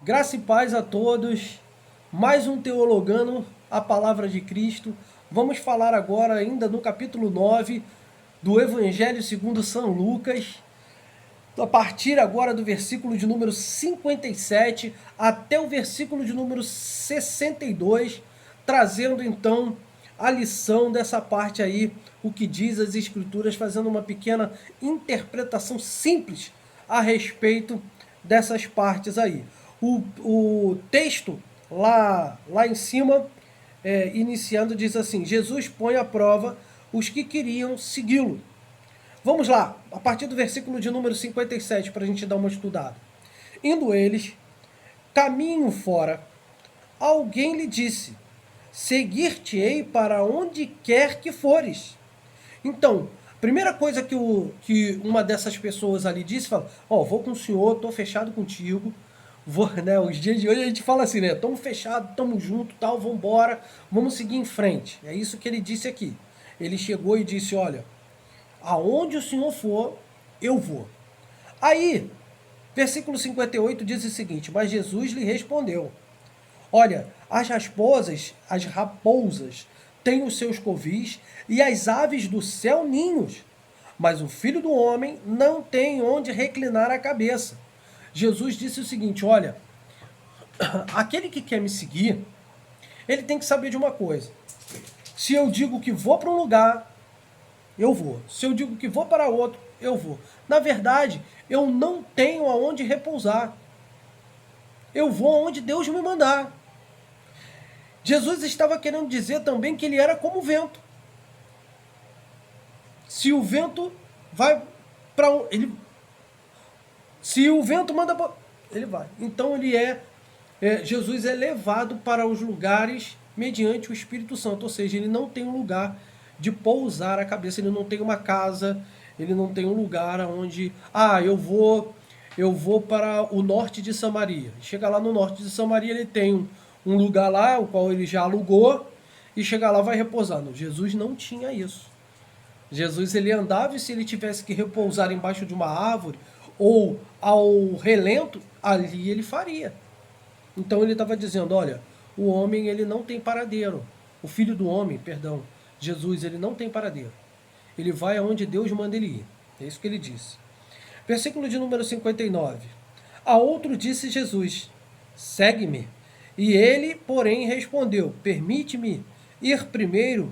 Graça e paz a todos. Mais um Teologando a Palavra de Cristo. Vamos falar agora ainda no capítulo 9 do Evangelho segundo São Lucas. A partir agora do versículo de número 57 até o versículo de número 62, trazendo então a lição dessa parte aí, o que diz as Escrituras, fazendo uma pequena interpretação simples a respeito dessas partes aí. O texto lá em cima, iniciando, diz assim: Jesus põe à prova os que queriam segui-lo. Vamos lá, a partir do versículo de número 57, para a gente dar uma estudada. Indo eles, caminho fora, alguém lhe disse: seguir-te-ei para onde quer que fores. Então, primeira coisa que uma dessas pessoas ali disse, fala: vou com o senhor, tô fechado contigo. Vou, né, os dias de hoje a gente fala assim, né? Tamo fechado, tamo junto, tal, vambora, vamos seguir em frente. É isso que ele disse aqui. Ele chegou e disse: olha, aonde o senhor for, eu vou. Aí, versículo 58 diz o seguinte: mas Jesus lhe respondeu: olha, as raposas têm os seus covis e as aves do céu ninhos, mas o Filho do Homem não tem onde reclinar a cabeça. Jesus disse o seguinte: olha, aquele que quer me seguir, ele tem que saber de uma coisa. Se eu digo que vou para um lugar, eu vou. Se eu digo que vou para outro, eu vou. Na verdade, eu não tenho aonde repousar. Eu vou aonde Deus me mandar. Jesus estava querendo dizer também que ele era como o vento. Se o vento vai para se o vento manda para, ele vai. Então Jesus é levado para os lugares mediante o Espírito Santo, ou seja, ele não tem um lugar de pousar a cabeça, ele não tem uma casa, ele não tem um lugar onde, eu vou para o norte de Samaria. Chega lá no norte de Samaria, ele tem um lugar lá, o qual ele já alugou, e chega lá vai repousar. Não, Jesus não tinha isso. Jesus ele andava, e se ele tivesse que repousar embaixo de uma árvore ou ao relento, ali ele faria. Então ele estava dizendo: olha, o homem ele não tem paradeiro. O filho do homem, perdão, Jesus, ele não tem paradeiro. Ele vai aonde Deus manda ele ir. É isso que ele disse. Versículo de número 59. A outro disse Jesus: segue-me. E ele, porém, respondeu: permite-me ir primeiro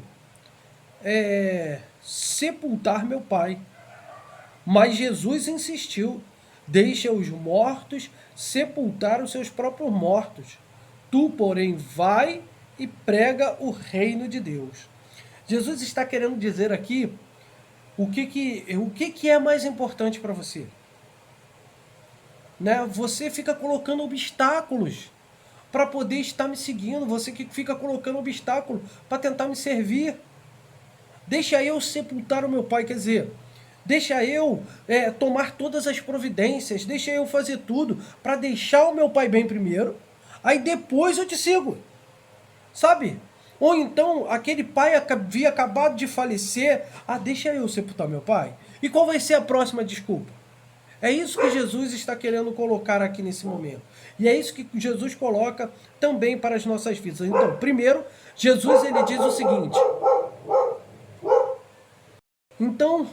sepultar meu pai. Mas Jesus insistiu: deixa os mortos sepultar os seus próprios mortos. Tu, porém, vai e prega o reino de Deus. Jesus está querendo dizer aqui o que é mais importante para você. Né? Você fica colocando obstáculos para poder estar me seguindo. Você que fica colocando obstáculo para tentar me servir. Deixa eu sepultar o meu pai, quer dizer, deixa eu tomar todas as providências, deixa eu fazer tudo para deixar o meu pai bem primeiro, aí depois eu te sigo, sabe? Ou então, aquele pai havia acabado de falecer, deixa eu sepultar meu pai. E qual vai ser a próxima desculpa? É isso que Jesus está querendo colocar aqui nesse momento. E é isso que Jesus coloca também para as nossas vidas. Então, primeiro, Jesus ele diz o seguinte: então,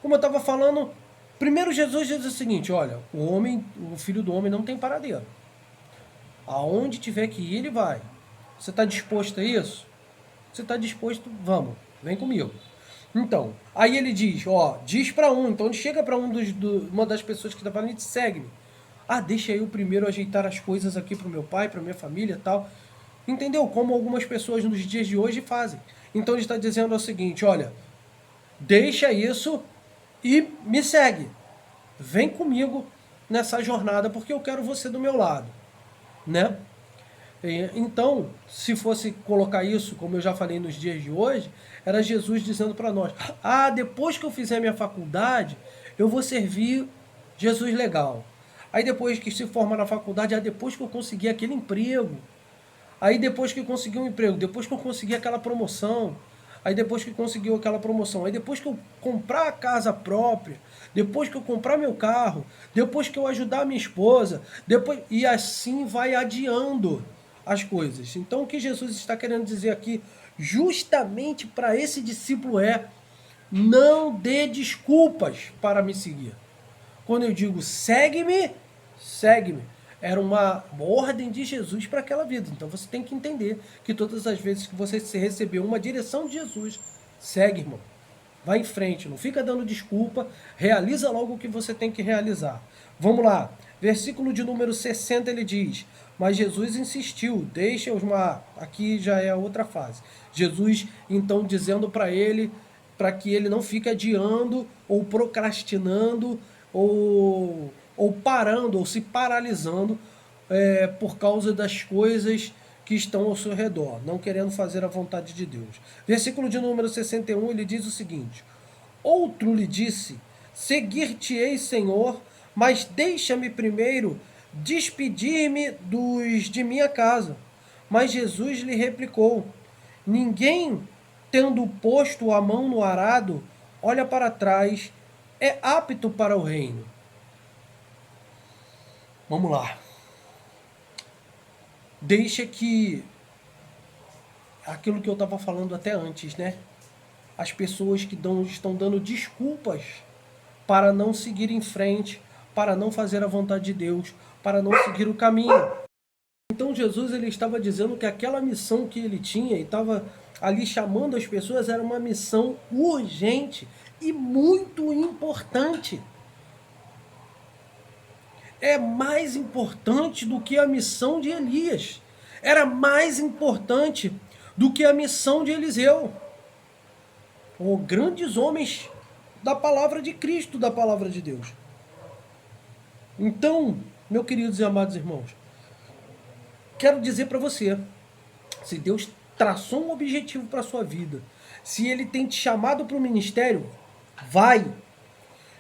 como eu estava falando, primeiro Jesus diz o seguinte: olha, o filho do homem não tem paradeiro. Aonde tiver que ir, ele vai. Você está disposto a isso? Você está disposto? Vamos, vem comigo. Então, aí ele diz, diz para um. Então ele chega para uma das pessoas que está falando e diz: segue-me. Deixa eu primeiro ajeitar as coisas aqui para o meu pai, para minha família e tal. Entendeu? Como algumas pessoas nos dias de hoje fazem. Então ele está dizendo o seguinte: olha, deixa isso e me segue. Vem comigo nessa jornada porque eu quero você do meu lado, né? Então, se fosse colocar isso, como eu já falei nos dias de hoje, era Jesus dizendo para nós: depois que eu fizer minha faculdade, eu vou servir Jesus legal. Aí depois que se forma na faculdade, depois que eu conseguir aquele emprego, aí depois que eu conseguir um emprego, depois que eu conseguir aquela promoção, Aí depois que conseguiu aquela promoção, aí depois que eu comprar a casa própria, depois que eu comprar meu carro, depois que eu ajudar a minha esposa, depois e assim vai adiando as coisas. Então o que Jesus está querendo dizer aqui, justamente para esse discípulo não dê desculpas para me seguir. Quando eu digo segue-me, segue-me. Era uma ordem de Jesus para aquela vida. Então você tem que entender que todas as vezes que você recebeu uma direção de Jesus, segue, irmão. Vai em frente, não fica dando desculpa, realiza logo o que você tem que realizar. Vamos lá, versículo de número 60 ele diz, mas Jesus insistiu, deixa-os aqui já é a outra fase. Jesus então dizendo para ele, para que ele não fique adiando ou procrastinando ou parando, ou se paralisando por causa das coisas que estão ao seu redor, não querendo fazer a vontade de Deus. Versículo de número 61, ele diz o seguinte, outro lhe disse, seguir-te-ei, Senhor, mas deixa-me primeiro despedir-me dos de minha casa. Mas Jesus lhe replicou, ninguém, tendo posto a mão no arado, olha para trás, é apto para o reino. Vamos lá. Deixa que aquilo que eu estava falando até antes, né? As pessoas que estão dando desculpas para não seguir em frente, para não fazer a vontade de Deus, para não seguir o caminho. Então Jesus ele estava dizendo que aquela missão que ele tinha e estava ali chamando as pessoas era uma missão urgente e muito importante. É mais importante do que a missão de Elias. Era mais importante do que a missão de Eliseu. Ou grandes homens da palavra de Cristo, da palavra de Deus. Então, meus queridos e amados irmãos, quero dizer para você, se Deus traçou um objetivo para a sua vida, se Ele tem te chamado para o ministério, vai.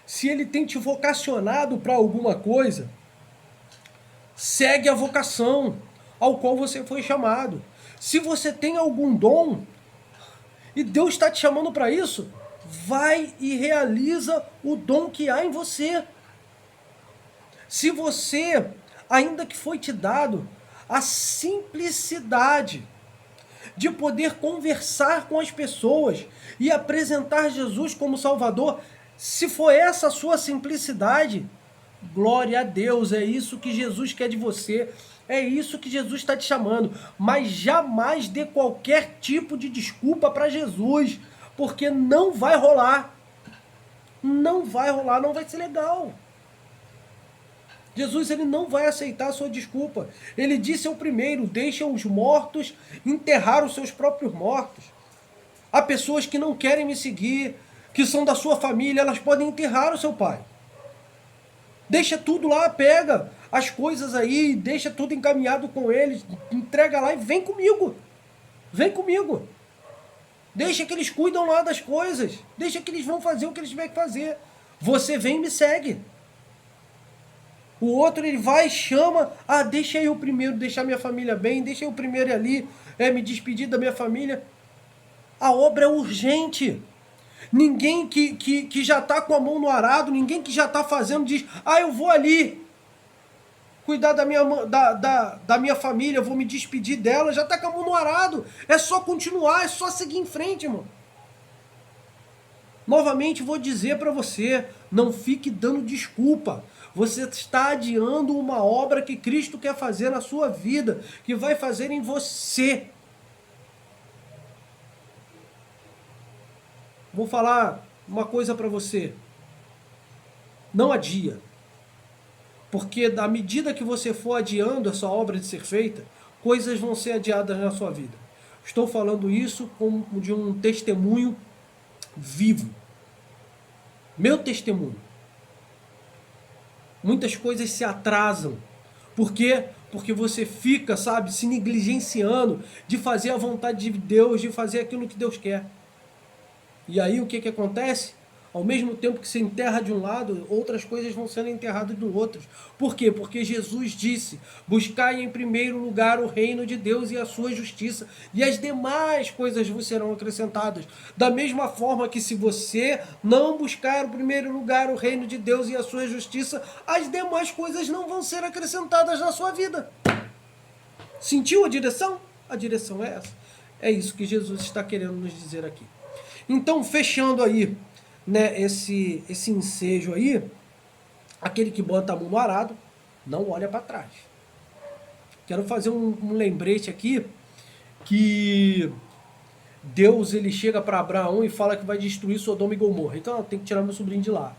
Se Ele tem te vocacionado para alguma coisa, segue a vocação ao qual você foi chamado. Se você tem algum dom e Deus está te chamando para isso, vai e realiza o dom que há em você. Se você, ainda que foi te dado a simplicidade de poder conversar com as pessoas e apresentar Jesus como Salvador, se for essa a sua simplicidade, glória a Deus, é isso que Jesus quer de você, é isso que Jesus está te chamando, mas jamais dê qualquer tipo de desculpa para Jesus, porque não vai rolar, não vai ser legal. Jesus ele não vai aceitar a sua desculpa. Ele disse ao primeiro, deixa os mortos enterrar os seus próprios mortos. Há pessoas que não querem me seguir, que são da sua família, elas podem enterrar o seu pai. Deixa tudo lá, pega as coisas aí, deixa tudo encaminhado com eles, entrega lá e vem comigo. Vem comigo. Deixa que eles cuidam lá das coisas. Deixa que eles vão fazer o que eles tiverem que fazer. Você vem e me segue. O outro ele vai e chama, deixa eu primeiro deixar minha família bem, deixa eu primeiro ir ali, me despedir da minha família. A obra é urgente. Ninguém que já está com a mão no arado, ninguém que já está fazendo diz, eu vou ali cuidar da minha família, eu vou me despedir dela, já está com a mão no arado. É só continuar, é só seguir em frente, irmão. Novamente vou dizer para você, não fique dando desculpa. Você está adiando uma obra que Cristo quer fazer na sua vida, que vai fazer em você. Vou falar uma coisa para você. Não adia. Porque à medida que você for adiando essa obra de ser feita, coisas vão ser adiadas na sua vida. Estou falando isso como de um testemunho vivo. Meu testemunho. Muitas coisas se atrasam. Por quê? Porque você fica, se negligenciando de fazer a vontade de Deus, de fazer aquilo que Deus quer. E aí o que acontece? Ao mesmo tempo que se enterra de um lado, outras coisas vão sendo enterradas do outro. Por quê? Porque Jesus disse: buscai em primeiro lugar o reino de Deus e a sua justiça, e as demais coisas vos serão acrescentadas. Da mesma forma que se você não buscar em primeiro lugar o reino de Deus e a sua justiça, as demais coisas não vão ser acrescentadas na sua vida. Sentiu a direção? A direção é essa. É isso que Jesus está querendo nos dizer aqui. Então, fechando aí, né, esse ensejo aí, aquele que bota a mão no arado, não olha para trás. Quero fazer um lembrete aqui, que Deus ele chega para Abraão e fala que vai destruir Sodoma e Gomorra. Então, tem que tirar meu sobrinho de lá.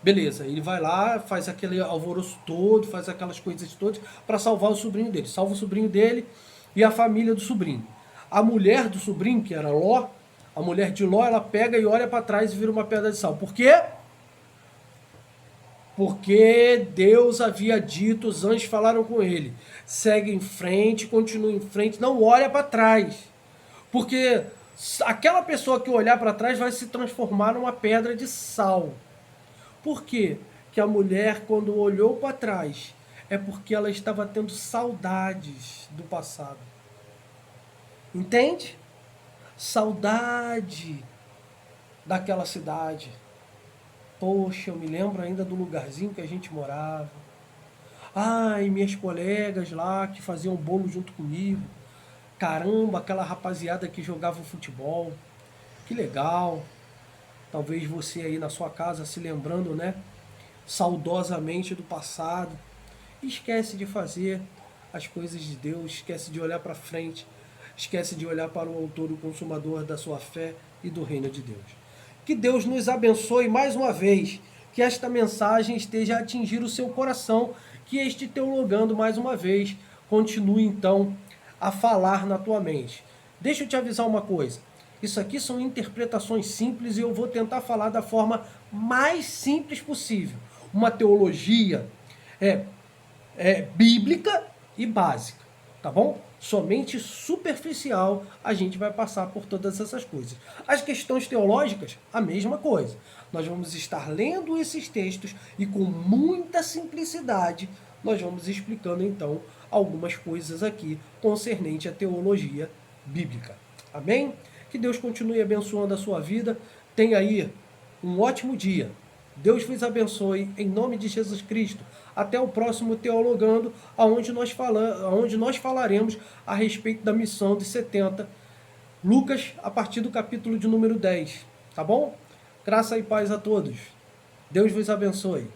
Beleza, ele vai lá, faz aquele alvoroço todo, faz aquelas coisas todas para salvar o sobrinho dele. Salva o sobrinho dele e a família do sobrinho. A mulher do sobrinho, que era Ló, a mulher de Ló, ela pega e olha para trás e vira uma pedra de sal. Por quê? Porque Deus havia dito, os anjos falaram com ele: segue em frente, continua em frente, não olha para trás. Porque aquela pessoa que olhar para trás vai se transformar numa pedra de sal. Por quê? Que a mulher, quando olhou para trás, é porque ela estava tendo saudades do passado. Entende? Saudade daquela cidade. Poxa, eu me lembro ainda do lugarzinho que a gente morava. Ai, minhas colegas lá que faziam bolo junto comigo. Caramba, aquela rapaziada que jogava futebol. Que legal. Talvez você aí na sua casa se lembrando, né? Saudosamente do passado. Esquece de fazer as coisas de Deus, esquece de olhar para frente, esquece de olhar para o autor e o consumador da sua fé e do reino de Deus. Que Deus nos abençoe mais uma vez, que esta mensagem esteja a atingir o seu coração, que este teologando mais uma vez continue então a falar na tua mente. Deixa eu te avisar uma coisa, isso aqui são interpretações simples e eu vou tentar falar da forma mais simples possível. Uma teologia bíblica e básica, tá bom? Somente superficial a gente vai passar por todas essas coisas. As questões teológicas, a mesma coisa. Nós vamos estar lendo esses textos e com muita simplicidade nós vamos explicando então algumas coisas aqui concernente à teologia bíblica. Amém? Que Deus continue abençoando a sua vida. Tenha aí um ótimo dia. Deus vos abençoe em nome de Jesus Cristo. Até o próximo Teologando, onde nós falaremos a respeito da missão de 70. Lucas, a partir do capítulo de número 10. Tá bom? Graça e paz a todos. Deus vos abençoe.